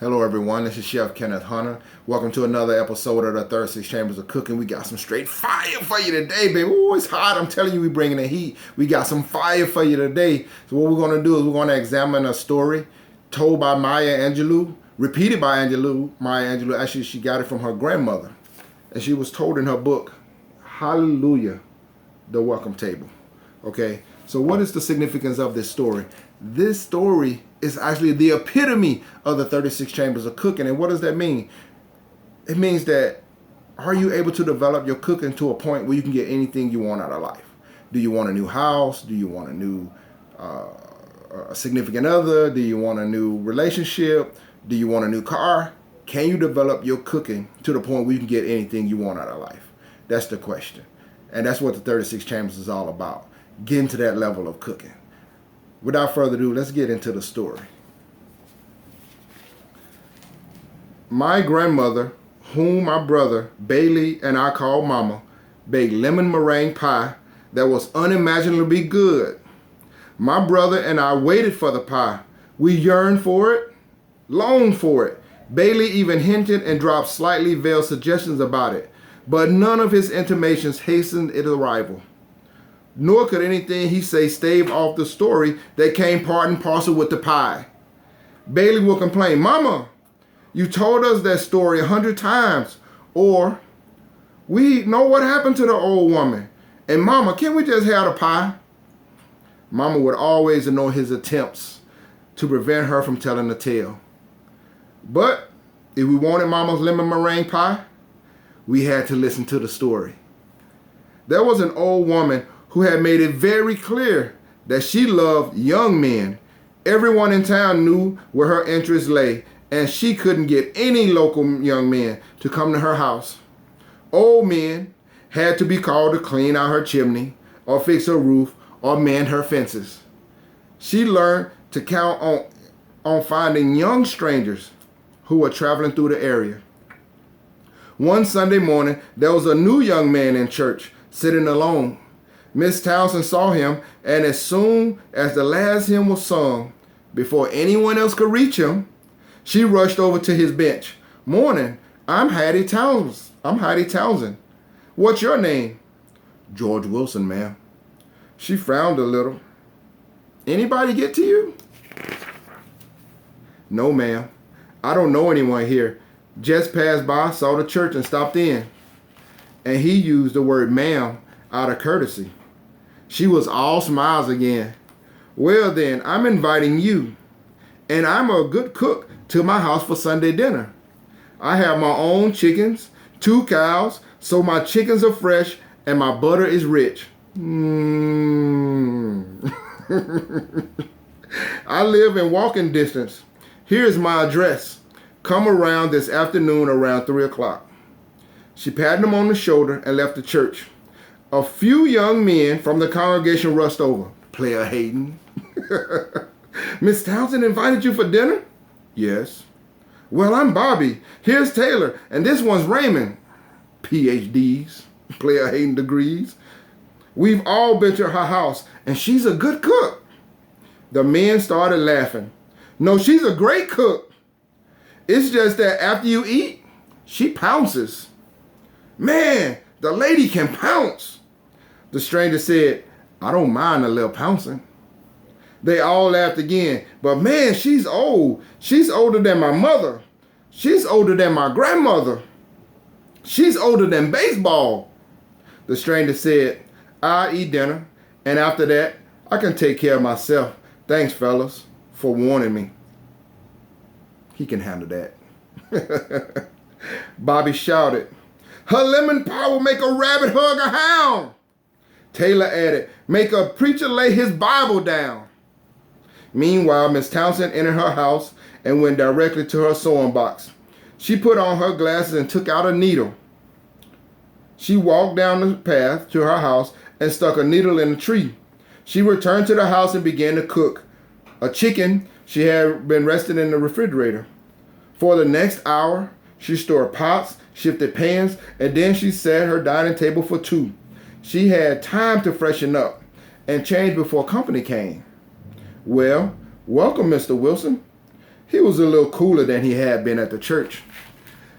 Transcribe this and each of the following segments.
Hello everyone, this is Chef Kenneth Hunter. Welcome to another episode of the 36 Chambers of Cooking. We got some straight fire for you today, baby. Ooh, it's hot. I'm telling you, we bringing the heat. We got some fire for you today. So what we're going to do is we're going to examine a story told by Maya Angelou, repeated by Maya Angelou. Actually, she got it from her grandmother. And she was told in her book, Hallelujah, the Welcome Table. Okay, so what is the significance of this story? This story is actually the epitome of the 36 Chambers of Cooking. And what does that mean? It means that, are you able to develop your cooking to a point where you can get anything you want out of life? Do you want a new house? Do you want a new a significant other? Do you want a new relationship? Do you want a new car? Can you develop your cooking to the point where you can get anything you want out of life? That's the question. And that's what the 36 Chambers is all about. Getting to that level of cooking. Without further ado, let's get into the story. My grandmother, whom my brother Bailey and I called Mama, baked lemon meringue pie that was unimaginably good. My brother and I waited for the pie. We yearned for it, longed for it. Bailey even hinted and dropped slightly veiled suggestions about it, but none of his intimations hastened its arrival. Nor could anything he say stave off the story that came part and parcel with the pie. Bailey will complain, Mama, you told us that story 100 times. Or, we know what happened to the old woman. And Mama, can't we just have the pie? Mama would always ignore his attempts to prevent her from telling the tale. But if we wanted Mama's lemon meringue pie, we had to listen to the story. There was an old woman who had made it very clear that she loved young men. Everyone in town knew where her interests lay, and she couldn't get any local young men to come to her house. Old men had to be called to clean out her chimney, or fix her roof, or mend her fences. She learned to count on finding young strangers who were traveling through the area. One Sunday morning, there was a new young man in church, sitting alone. Miss Townsend saw him, and as soon as the last hymn was sung, before anyone else could reach him, she rushed over to his bench. Morning, I'm Hattie Townsend. What's your name? George Wilson, ma'am. She frowned a little. Anybody get to you? No, ma'am. I don't know anyone here. Just passed by, saw the church, and stopped in. And he used the word ma'am out of courtesy. She was all smiles again. Well then, I'm inviting you. And I'm a good cook to my house for Sunday dinner. I have my own chickens, 2 cows, so my chickens are fresh and my butter is rich. I live in walking distance. Here's my address. Come around this afternoon around 3 o'clock. She patted him on the shoulder and left the church. A few young men from the congregation rushed over. Player Hayden. Miss Townsend invited you for dinner? Yes. Well, I'm Bobby. Here's Taylor. And this one's Raymond. PhDs. Player Hayden degrees. We've all been to her house, and she's a good cook. The men started laughing. No, she's a great cook. It's just that after you eat, she pounces. Man, the lady can pounce. The stranger said, I don't mind a little pouncing. They all laughed again. But man, she's old. She's older than my mother. She's older than my grandmother. She's older than baseball. The stranger said, I'll eat dinner, and after that, I can take care of myself. Thanks, fellas, for warning me. He can handle that. Bobby shouted, her lemon pie will make a rabbit hug a hound. Taylor added, make a preacher lay his Bible down. Meanwhile, Miss Townsend entered her house and went directly to her sewing box. She put on her glasses and took out a needle. She walked down the path to her house and stuck a needle in a tree. She returned to the house and began to cook. A chicken she had been resting in the refrigerator. For the next hour, she stored pots, shifted pans, and then she set her dining table for 2. She had time to freshen up and change before company came. Well, welcome, Mr. Wilson. He was a little cooler than he had been at the church.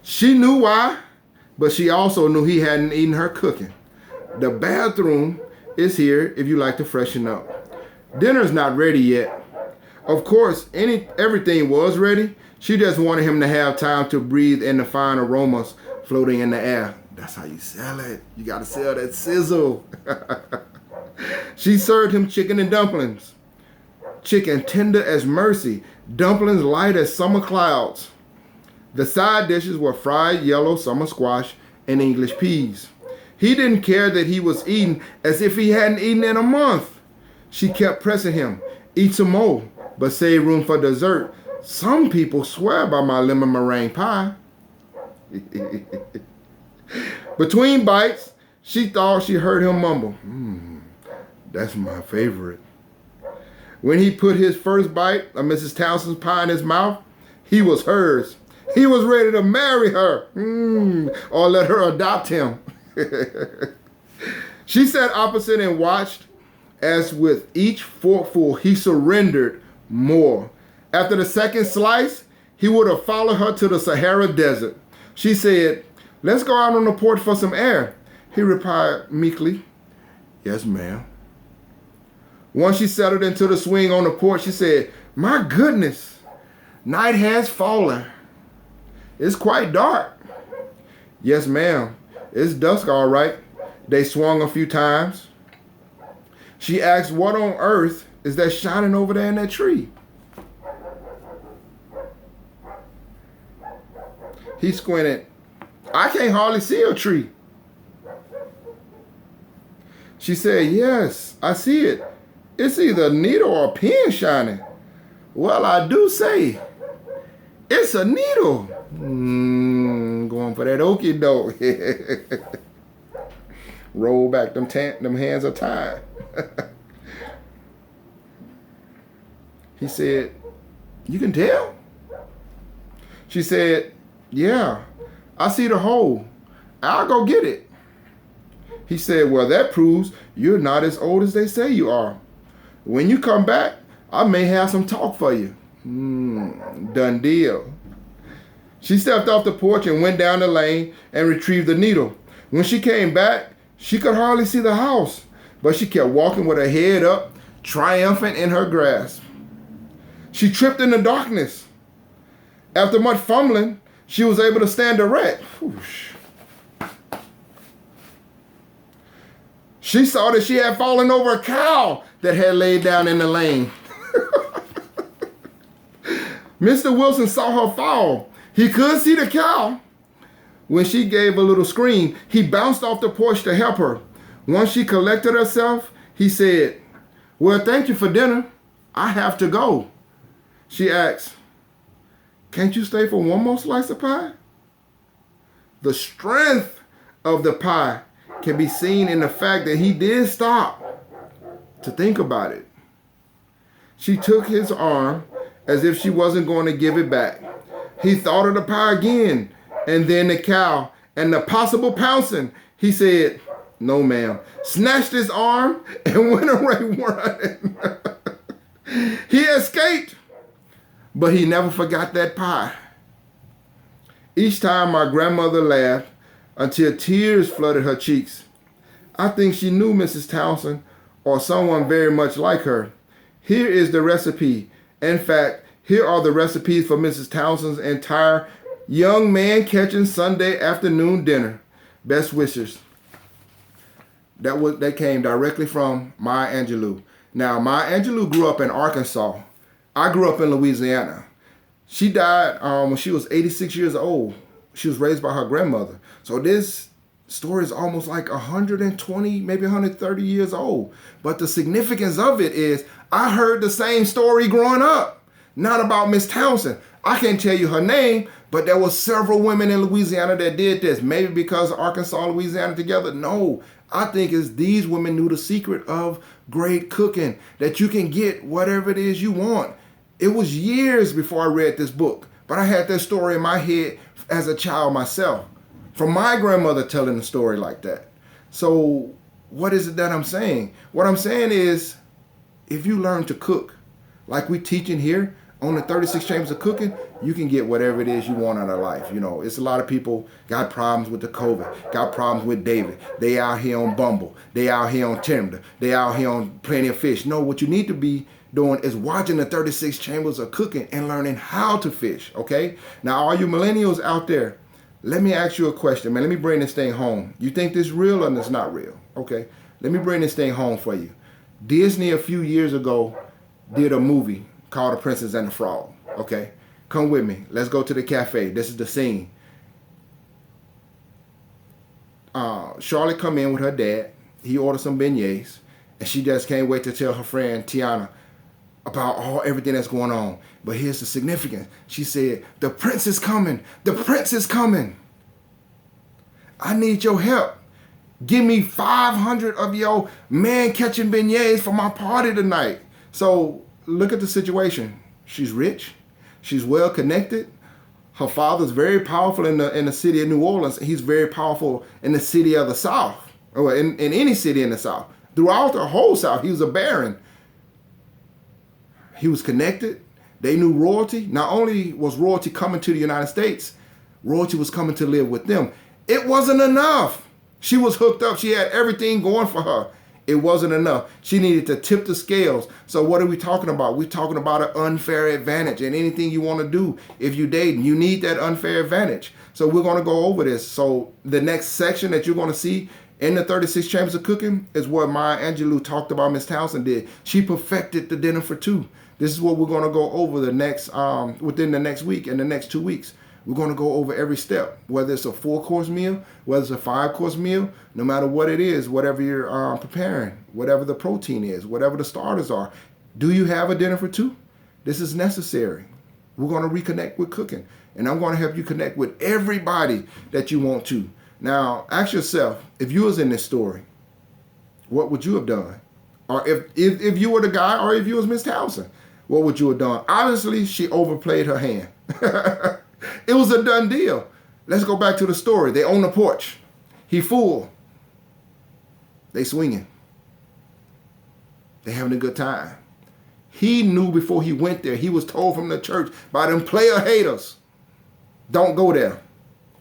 She knew why, but she also knew he hadn't eaten her cooking. The bathroom is here if you like to freshen up. Dinner's not ready yet. Of course, everything was ready. She just wanted him to have time to breathe in the fine aromas floating in the air. That's how you sell it. You got to sell that sizzle. She served him chicken and dumplings. Chicken tender as mercy. Dumplings light as summer clouds. The side dishes were fried yellow summer squash and English peas. He didn't care that he was eating as if he hadn't eaten in a month. She kept pressing him. Eat some more, but save room for dessert. Some people swear by my lemon meringue pie. Between bites, she thought she heard him mumble, that's my favorite. When he put his first bite of Mrs. Townsend's pie in his mouth, he was hers. He was ready to marry her, or let her adopt him. She sat opposite and watched as with each forkful he surrendered more. After the second slice, he would have followed her to the Sahara Desert. She said, let's go out on the porch for some air. He replied meekly, yes, ma'am. Once she settled into the swing on the porch, she said, my goodness, night has fallen. It's quite dark. Yes, ma'am. It's dusk, all right. They swung a few times. She asked, what on earth is that shining over there in that tree? He squinted. I can't hardly see a tree. She said, yes, I see it. It's either a needle or a pin shining. Well, I do say, it's a needle. Going for that okie doke. Roll back, them hands are tied. He said, you can tell? She said, yeah, I see the hole. I'll go get it. He said, well, that proves you're not as old as they say you are. When you come back, I may have some talk for you. Done deal. She stepped off the porch and went down the lane and retrieved the needle. When she came back, she could hardly see the house, but she kept walking with her head up, triumphant in her grasp. She tripped in the darkness. After much fumbling, she was able to stand erect. Whoosh. She saw that she had fallen over a cow that had laid down in the lane. Mr. Wilson saw her fall. He could see the cow. When she gave a little scream, he bounced off the porch to help her. Once she collected herself, he said, well, thank you for dinner. I have to go. She asked, can't you stay for one more slice of pie? The strength of the pie can be seen in the fact that he did stop to think about it. She took his arm as if she wasn't going to give it back. He thought of the pie again, and then the cow and the possible pouncing. He said, no, ma'am, snatched his arm and went away running. He escaped, but he never forgot that pie. Each time my grandmother laughed until tears flooded her cheeks. I think she knew Mrs. Townsend or someone very much like her. Here is the recipe. In fact, here are the recipes for Mrs. Townsend's entire young man catching Sunday afternoon dinner. Best wishes. That came directly from Maya Angelou. Now, Maya Angelou grew up in Arkansas. I grew up in Louisiana. She died when she was 86 years old. She was raised by her grandmother. So this story is almost like 120, maybe 130 years old. But the significance of it is I heard the same story growing up. Not about Miss Townsend. I can't tell you her name, but there were several women in Louisiana that did this. Maybe because Arkansas and Louisiana together. No, I think it's these women knew the secret of great cooking, that you can get whatever it is you want. It was years before I read this book, but I had that story in my head as a child myself, from my grandmother telling a story like that. So what is it that I'm saying? What I'm saying is, if you learn to cook, like we teach in here, On the 36 Chambers of Cooking, you can get whatever it is you want out of life. You know, it's a lot of people got problems with the COVID, got problems with David. They out here on Bumble. They out here on Tinder. They out here on Plenty of Fish. No, what you need to be doing is watching the 36 Chambers of Cooking and learning how to fish, okay? Now, all you millennials out there, let me ask you a question, man. Let me bring this thing home. You think this real or it's not real, okay? Let me bring this thing home for you. Disney a few years ago did a movie called The Princess and the Frog, okay? Come with me. Let's go to the cafe. This is the scene. Charlotte come in with her dad. He ordered some beignets, and she just can't wait to tell her friend Tiana about everything that's going on. But here's the significance. She said, the prince is coming. The prince is coming. I need your help. Give me 500 of your man-catching beignets for my party tonight. So look at the situation. She's rich. She's well connected. Her father's very powerful in the city of New Orleans. He's very powerful in the city of the South, or in any city in the South. Throughout the whole South, he was a baron. He was connected. They knew royalty. Not only was royalty coming to the United States, royalty was coming to live with them. It wasn't enough. She was hooked up. She had everything going for her. It wasn't enough. She needed to tip the scales. So what are we talking about? We're talking about an unfair advantage. And anything you want to do, if you're dating, you need that unfair advantage. So we're going to go over this. So the next section that you're going to see in the 36 Chambers of Cooking is what Maya Angelou talked about Miss Townsend did. She perfected the dinner for two. This is what we're going to go over the next within the next week and the next 2 weeks. We're going to go over every step, whether it's a 4-course meal, whether it's a 5-course meal, no matter what it is, whatever you're preparing, whatever the protein is, whatever the starters are. Do you have a dinner for two? This is necessary. We're going to reconnect with cooking, and I'm going to help you connect with everybody that you want to. Now, ask yourself, if you was in this story, what would you have done? Or if you were the guy, or if you was Miss Townsend, what would you have done? Obviously, she overplayed her hand. It was a done deal. Let's go back to the story. They on the porch. He full. They swinging. They having a good time. He knew before he went there. He was told from the church by them player haters, don't go there.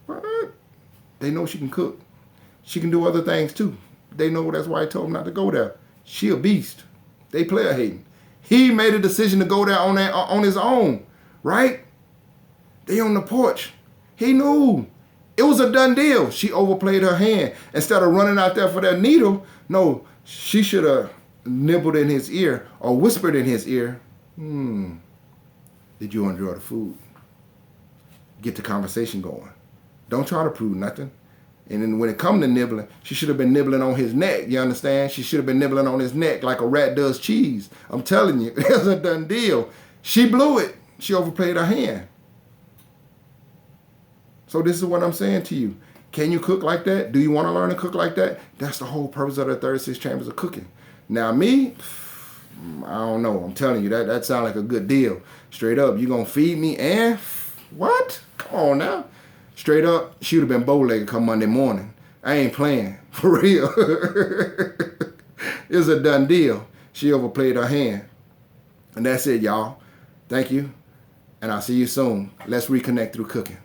What? They know she can cook. She can do other things too. They know that's why he told them not to go there. She a beast. They player hating. He made a decision to go there on his own, right? They on the porch. He knew. It was a done deal. She overplayed her hand. Instead of running out there for that needle, no, she should have nibbled in his ear or whispered in his ear, did you enjoy the food? Get the conversation going. Don't try to prove nothing. And then when it comes to nibbling, she should have been nibbling on his neck. You understand? She should have been nibbling on his neck like a rat does cheese. I'm telling you, it was a done deal. She blew it. She overplayed her hand. So this is what I'm saying to you. Can you cook like that? Do you want to learn to cook like that? That's the whole purpose of the 36 Chambers of Cooking. Now me, I don't know. I'm telling you, that sounds like a good deal. Straight up, you going to feed me and what? Come on now. Straight up, she would have been bow-legged come Monday morning. I ain't playing. For real. It's a done deal. She overplayed her hand. And that's it, y'all. Thank you. And I'll see you soon. Let's reconnect through cooking.